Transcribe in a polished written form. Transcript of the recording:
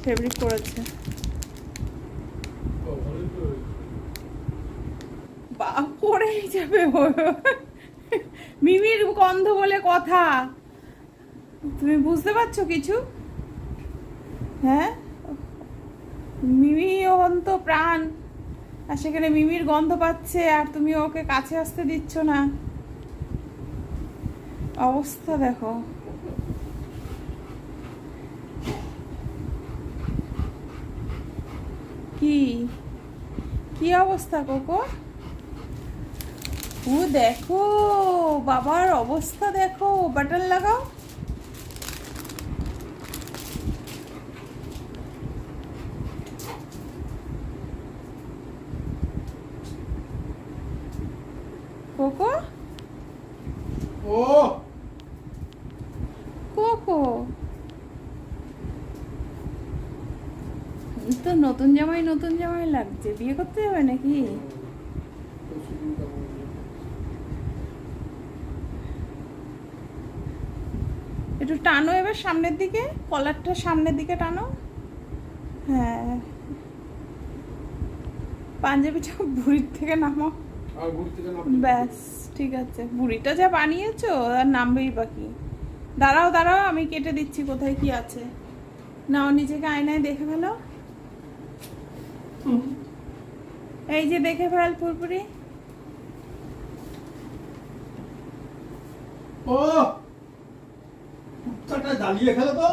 Fabric করেছে। বা পড়েই যাবে মিমির গন্ধ বলে কথা, তুমি বুঝতে পারছো কিছু? হ্যাঁ, মিমি অন্ত প্রাণ, আর সেখানে মিমির গন্ধ পাচ্ছে আর তুমি ওকে কাছে আসতে দিচ্ছ না। অবস্থা দেখো। কি কি অবস্থা কোকো? ও দেখো বাবার অবস্থা দেখো, বাটন লাগাও। কোকো ও কোকো তো নতুন জামাই লাগছে, বিয়ে করতে যাবে নাকি? একটু টানো এবার সামনের দিকে, কলারটা সামনের দিকে টানো। হ্যাঁ, পাঞ্জাবিটা বুড়ির থেকে নামাও। ব্যাস ঠিক আছে, বুড়িটা যা বানিয়েছো আর নামবেই বাকি। দাঁড়াও দাঁড়াও, আমি কেটে দিচ্ছি কোথায় কি আছে। নাও নিজেকে আয়নায় দেখে ফেলো। এই যে দেখে ফেল পুরপুরি। ও কুত্তাটা জ্বালিয়ে খেলো তো।